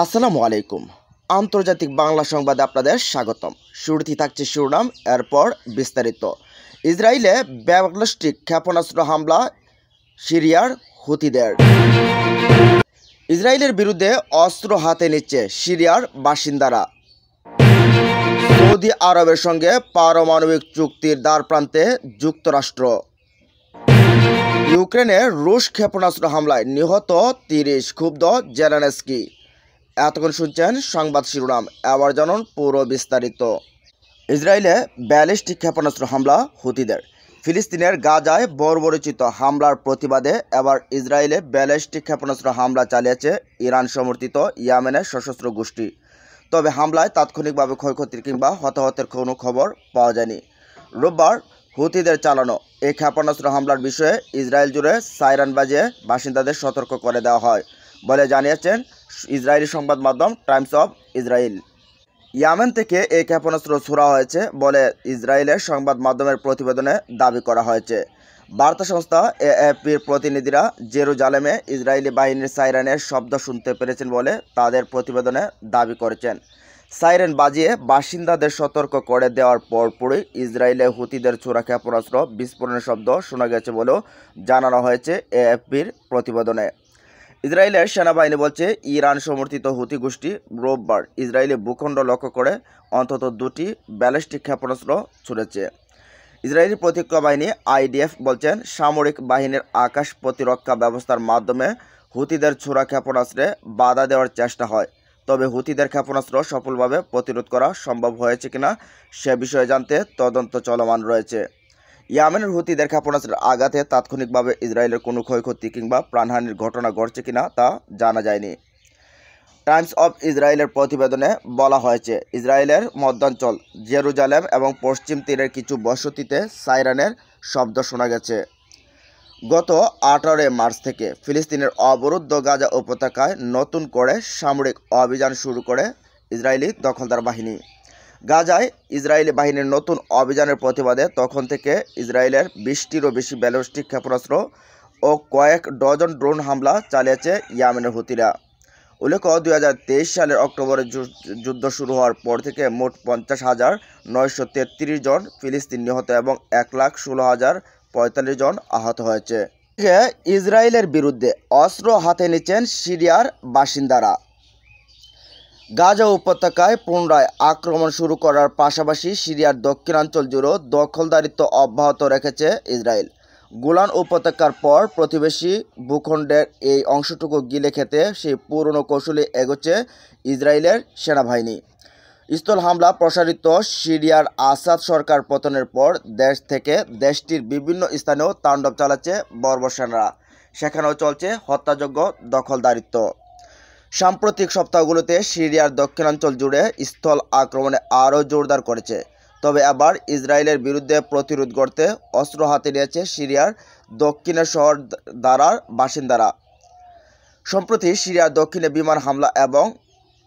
আসসালামু আলাইকুম। আন্তর্জাতিক বাংলা সংবাদে আপনাদের স্বাগতম। শুরুতেই থাকছে শিরোনাম, এরপর বিস্তারিত। ইসরায়েলে ব্যালিস্টিক ক্ষেপণাস্ত্র হামলা সিরিয়ার হুতিদের। ইসরায়েলের বিরুদ্ধে অস্ত্র হাতে নিচ্ছে সিরিয়ার বাসিন্দারা। সৌদি আরবের সঙ্গে পারমাণবিক চুক্তির দ্বারপ্রান্তে যুক্তরাষ্ট্র। ইউক্রেনে রুশ ক্ষেপণাস্ত্র হামলায় নিহত 30, ক্ষুব্ধ জেলেনস্কি। এতক্ষণ শুনছেন সংবাদ শিরোনাম, এবার জানুন পুরো বিস্তারিত। ইসরায়েলে ব্যালিস্টিক ক্ষেপণাস্ত্র হামলা হুতিদের। ফিলিস্তিনের গাজায় বর্বরোচিত হামলার প্রতিবাদে এবার ইসরায়েলে ব্যালিস্টিক ক্ষেপণাস্ত্র হামলা চালিয়েছে ইরান সমর্থিত ইয়েমেনের সশস্ত্র গোষ্ঠী। তবে হামলায় তাৎক্ষণিকভাবে ক্ষয়ক্ষতির কিংবা হতাহতের কোনো খবর পাওয়া যায়নি। রোববার হুতিদের চালানো এই ক্ষেপণাস্ত্র হামলার বিষয়ে ইসরায়েল জুড়ে সাইরেন বাজিয়ে বাসিন্দাদের সতর্ক করে দেওয়া হয় বলে জানিয়েছেন ইসরায়েলি সংবাদ মাধ্যম টাইমস অফ ইসরায়েল। ইয়েমেন থেকে এই ক্ষেপণাস্ত্র ছোড়া হয়েছে বলে ইসরায়েলের সংবাদ মাধ্যমের প্রতিবেদনে দাবি করা হয়েছে। বার্তা সংস্থা এএফপির প্রতিনিধিরা জেরুজালেমে ইসরায়েলি বাহিনীর সাইরেনের শব্দ শুনতে পেরেছেন বলে তাদের প্রতিবেদনে দাবি করেছেন। সাইরেন বাজিয়ে বাসিন্দাদের সতর্ক করে দেওয়ার পরপরই ইসরায়েলে হুতিদের ছোড়া ক্ষেপণাস্ত্র বিস্ফোরণের শব্দ শোনা গেছে বলেও জানানো হয়েছে এএফপির প্রতিবেদনে। ইসরায়েলের সেনাবাহিনী বলছে ইরান সমর্থিত হুতি গোষ্ঠী রোববার ইসরায়েলি ভূখণ্ড লক্ষ্য করে অন্তত 2টি ব্যালিস্টিক ক্ষেপণাস্ত্র ছুড়েছে। ইসরায়েলি প্রতিরক্ষা বাহিনী আইডিএফ বলছেন সামরিক বাহিনীর আকাশ প্রতিরক্ষা ব্যবস্থার মাধ্যমে হুতিদের ছোড়া ক্ষেপণাস্ত্রে বাধা দেওয়ার চেষ্টা হয়। তবে হুতিদের ক্ষেপণাস্ত্র সফলভাবে প্রতিরোধ করা সম্ভব হয়েছে কিনা সে বিষয়ে জানতে তদন্ত চলমান রয়েছে। ইয়েমেনের হুতিদের ক্ষেপণাস্ত্রের আঘাতে তাৎক্ষণিকভাবে ইসরায়েলের কোনো ক্ষয়ক্ষতি কিংবা প্রাণহানির ঘটনা ঘটছে কিনা তা জানা যায়নি। টাইমস অফ ইসরায়েলের প্রতিবেদনে বলা হয়েছে ইসরায়েলের মধ্যাঞ্চল জেরুজালেম এবং পশ্চিম তীরের কিছু বসতিতে সাইরেনের শব্দ শোনা গেছে। গত 18 মার্চ থেকে ফিলিস্তিনের অবরুদ্ধ গাজা উপত্যকায় নতুন করে সামরিক অভিযান শুরু করে ইসরায়েলি দখলদার বাহিনী। গাজায় ইসরায়েলি বাহিনীর নতুন অভিযানের প্রতিবাদে তখন থেকে ইসরায়েলের 20টিরও বেশি ব্যালিস্টিক ক্ষেপণাস্ত্র ও কয়েক ডজন ড্রোন হামলা চালিয়েছে ইয়েমেনের হুতিরা। উল্লেখ্য 2023 সালের অক্টোবরে যুদ্ধ শুরু হওয়ার পর থেকে মোট 50,933 জন ফিলিস্তিন নিহত এবং 1,16,045 জন আহত হয়েছে। ইসরায়েলের বিরুদ্ধে অস্ত্র হাতে নিচ্ছেন সিরিয়ার বাসিন্দারা। গাজা উপত্যকায় পুনরায় আক্রমণ শুরু করার পাশাপাশি সিরিয়ার দক্ষিণাঞ্চল জুড়েও দখলদারিত্ব অব্যাহত রেখেছে ইসরায়েল। গোলান উপত্যকার পর প্রতিবেশী ভূখণ্ডের এই অংশটুকু গিলে খেতে সেই পুরনো কৌশলে এগোচ্ছে ইসরায়েলের সেনাবাহিনী। স্থল হামলা প্রসারিত সিরিয়ার আসাদ সরকার পতনের পর দেশ থেকে দেশটির বিভিন্ন স্থানেও তাণ্ডব চালাচ্ছে বর্বর সেনারা। সেখানেও চলছে হত্যাযোগ্য দখলদারিত্ব। সাম্প্রতিক সপ্তাহগুলোতে সিরিয়ার দক্ষিণাঞ্চল জুড়ে স্থল আক্রমণে আরও জোরদার করেছে। তবে আবার ইসরায়েলের বিরুদ্ধে প্রতিরোধ গড়তে অস্ত্র হাতে নিয়েছে সিরিয়ার দক্ষিণের শহর দারার বাসিন্দারা। সম্প্রতি সিরিয়ার দক্ষিণে বিমান হামলা এবং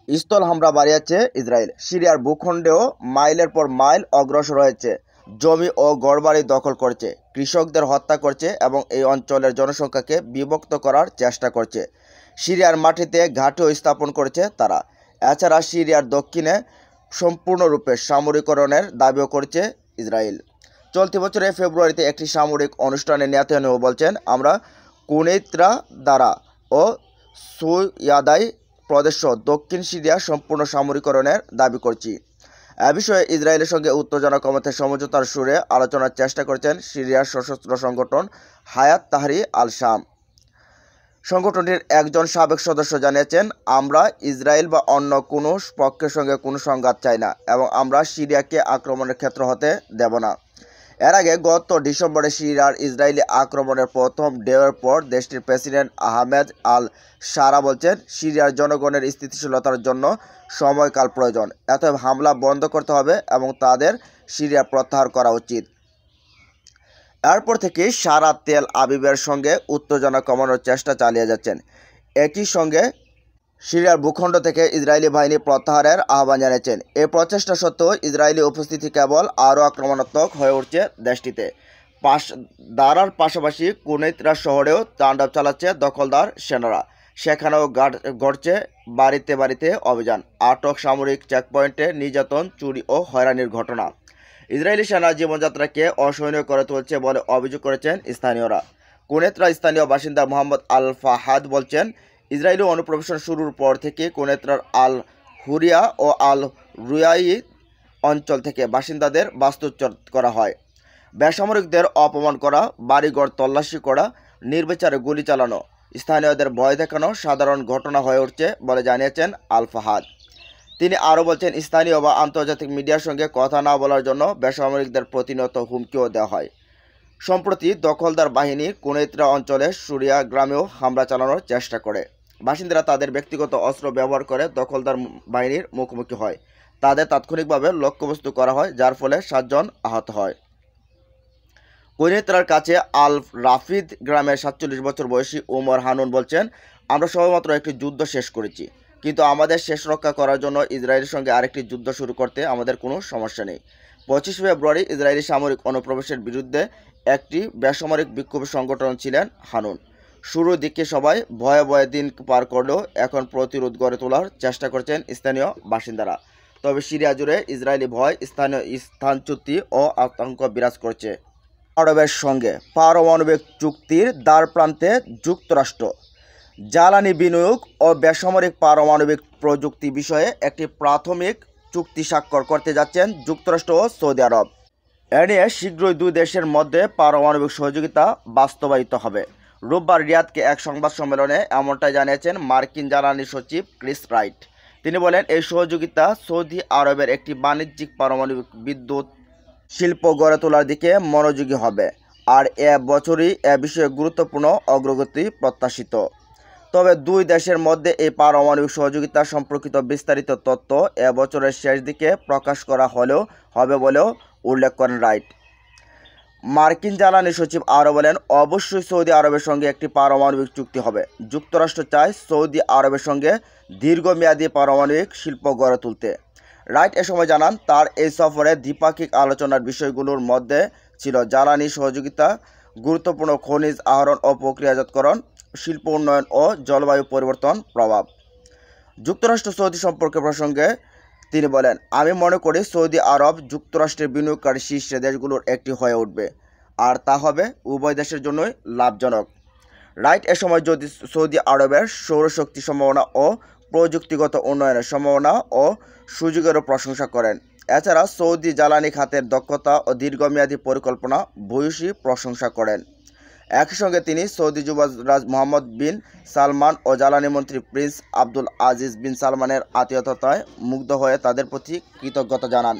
স্থল হামলা বাড়িয়েছে ইসরায়েল। সিরিয়ার ভূখণ্ডেও মাইলের পর মাইল অগ্রসর হয়েছে, জমি ও ঘরবাড়ি দখল করছে, কৃষকদের হত্যা করছে এবং এই অঞ্চলের জনসংখ্যাকে বিভক্ত করার চেষ্টা করছে। সিরিয়ার মাটিতে ঘাঁটিও স্থাপন করেছে তারা। এছাড়া সিরিয়ার দক্ষিণে সম্পূর্ণরূপে সামরিকরণের দাবিও করেছে ইসরায়েল। চলতি বছরের ফেব্রুয়ারিতে একটি সামরিক অনুষ্ঠানে নেতানিয়াহু বলছেন, আমরা কুনেইত্রা দারা ও সুয়াদাই প্রদেশ দক্ষিণ সিরিয়া সম্পূর্ণ সামরিকরণের দাবি করছি। এ বিষয়ে ইসরায়েলের সঙ্গে উত্তেজনা কমাতে সমঝোতার সুরে আলোচনার চেষ্টা করেছেন সিরিয়ার সশস্ত্র সংগঠন হায়াত তাহরির আল শাম। সংগঠনটির একজন সাবেক সদস্য জানিয়েছেন, আমরা ইসরায়েল বা অন্য কোনো পক্ষের সঙ্গে কোনো সংঘাত চাই না এবং আমরা সিরিয়াকে আক্রমণের ক্ষেত্র হতে দেব না। এর আগে গত ডিসেম্বরে সিরিয়ার ইসরায়েলি আক্রমণের প্রথম ঢেউয়ের পর দেশটির প্রেসিডেন্ট আহমেদ আল শারা বলছেন, সিরিয়ার জনগণের স্থিতিশীলতার জন্য সময়কাল প্রয়োজন। অতএব হামলা বন্ধ করতে হবে এবং তাদের সিরিয়া প্রত্যাহার করা উচিত। এরপর থেকে সারা তেল আবিবের সঙ্গে উত্তেজনা কমানোর চেষ্টা চালিয়ে যাচ্ছেন। একই সঙ্গে সিরিয়ার ভূখণ্ড থেকে ইসরায়েলি বাহিনী প্রত্যাহারের আহ্বান জানিয়েছেন। এই প্রচেষ্টা সত্ত্বেও ইসরায়েলি উপস্থিতি কেবল আরও আক্রমণাত্মক হয়ে উঠছে দেশটিতে। দারার পাশাপাশি কুনেইত্রা শহরেও তাণ্ডব চালাচ্ছে দখলদার সেনারা। সেখানেও ঘটছে বাড়িতে বাড়িতে অভিযান, আটক, সামরিক চেকপয়েন্টে নির্যাতন, চুরি ও হয়রানির ঘটনা। ইসরায়েলি সেনা জীবনযাত্রাকে অসহনীয় করে তুলছে বলে অভিযোগ করেছেন স্থানীয়রা। কুনেত্রা স্থানীয় বাসিন্দা মোহাম্মদ আল ফাহাদ বলছেন, ইসরায়েলি অনুপ্রবেশন শুরুর পর থেকে কুনেত্রার আল হুরিয়া ও আল রুয়াই অঞ্চল থেকে বাসিন্দাদের বাস্তুচ্যুত করা হয়। বেসামরিকদের অপমান করা, বাড়িঘর তল্লাশি করা, নির্বিচারে গুলি চালানো, স্থানীয়দের ভয় দেখানো সাধারণ ঘটনা হয়ে উঠছে বলে জানিয়েছেন আল ফাহাদ। তিনি আরও বলছেন, স্থানীয় বা আন্তর্জাতিক মিডিয়ার সঙ্গে কথা না বলার জন্য বেসামরিকদের প্রতিনিয়ত হুমকিও দেওয়া হয়। সম্প্রতি দখলদার বাহিনী কুনেত্রা অঞ্চলে সুরিয়া গ্রামেও হামলা চালানোর চেষ্টা করে। বাসিন্দারা তাদের ব্যক্তিগত অস্ত্র ব্যবহার করে দখলদার বাহিনীর মুখোমুখি হয়। তাদের তাৎক্ষণিকভাবে লক্ষ্যবস্তু করা হয়, যার ফলে 7 জন আহত হয়। কুনেত্রার কাছে আল রাফিদ গ্রামের 47 বছর বয়সী ওমর হানুন বলছেন, আমরা সবেমাত্র একটি যুদ্ধ শেষ করেছি, কিন্তু আমাদের শেষ রক্ষা করার জন্য ইসরায়েলের সঙ্গে আরেকটি যুদ্ধ শুরু করতে আমাদের কোনো সমস্যা নেই। 25 ফেব্রুয়ারি ইসরায়েলি সামরিক অনুপ্রবেশের বিরুদ্ধে একটি বেসামরিক বিক্ষোভ সংগঠন ছিলেন হানুন। শুরুর দিকে সবাই ভয়ে ভয়ে দিন পার করলেও এখন প্রতিরোধ গড়ে তোলার চেষ্টা করছেন স্থানীয় বাসিন্দারা। তবে সিরিয়া জুড়ে ইসরায়েলি ভয়, স্থানীয় স্থানচ্যুতি ও আতঙ্ক বিরাজ করছে। আরবের সঙ্গে পারমাণবিক চুক্তির দ্বারপ্রান্তে যুক্তরাষ্ট্র। জ্বালানি বিনিয়োগ ও বেসামরিক পারমাণবিক প্রযুক্তি বিষয়ে একটি প্রাথমিক চুক্তি স্বাক্ষর করতে যাচ্ছেন যুক্তরাষ্ট্র ও সৌদি আরব। এ নিয়ে শীঘ্রই দুই দেশের মধ্যে পারমাণবিক সহযোগিতা বাস্তবায়িত হবে। রোববার রিয়াদকে এক সংবাদ সম্মেলনে এমনটাই জানিয়েছেন মার্কিন জ্বালানি সচিব ক্রিস রাইট। তিনি বলেন, এই সহযোগিতা সৌদি আরবের একটি বাণিজ্যিক পারমাণবিক বিদ্যুৎ শিল্প গড়ে তোলার দিকে মনোযোগী হবে, আর এ বছরই এ বিষয়ে গুরুত্বপূর্ণ অগ্রগতি প্রত্যাশিত। তবে দুই দেশের মধ্যে এই পারমাণবিক সহযোগিতা সম্পর্কিত বিস্তারিত তথ্য এ বছরের শেষ দিকে প্রকাশ করা হবে বলেও উল্লেখ করেন রাইট। মার্কিন জ্বালানি সচিব আরও বলেন, অবশ্যই সৌদি আরবের সঙ্গে একটি পারমাণবিক চুক্তি হবে। যুক্তরাষ্ট্র চায় সৌদি আরবের সঙ্গে দীর্ঘমেয়াদী পারমাণবিক শিল্প গড়ে তুলতে। রাইট এ সময় জানান, তার এই সফরে দ্বিপাক্ষিক আলোচনার বিষয়গুলোর মধ্যে ছিল জ্বালানি সহযোগিতা, গুরুত্বপূর্ণ খনিজ আহরণ ও প্রক্রিয়াজাতকরণ, শিল্প উন্নয়ন ও জলবায়ু পরিবর্তন প্রভাব। যুক্তরাষ্ট্র সৌদি সম্পর্কে প্রসঙ্গে তিনি বলেন, আমি মনে করি সৌদি আরব যুক্তরাষ্ট্রের বিনিয়োগকারী শীর্ষ দেশগুলোর একটি হয়ে উঠবে, আর তা হবে উভয় দেশের জন্যই লাভজনক। রাইট এ সময় সৌদি আরবের সৌরশক্তি সম্ভাবনা ও প্রযুক্তিগত উন্নয়নের সম্ভাবনা ও সুযোগেরও প্রশংসা করেন। এছাড়া সৌদি জ্বালানি খাতের দক্ষতা ও দীর্ঘমেয়াদী পরিকল্পনা ভূয়সী প্রশংসা করেন। একই সঙ্গে তিনি সৌদি যুবরাজ মোহাম্মদ বিন সালমান ও জ্বালানি মন্ত্রী প্রিন্স আব্দুল আজিজ বিন সালমানের আতিথেয়তায় মুগ্ধ হয়ে তাদের প্রতি কৃতজ্ঞতা জানান।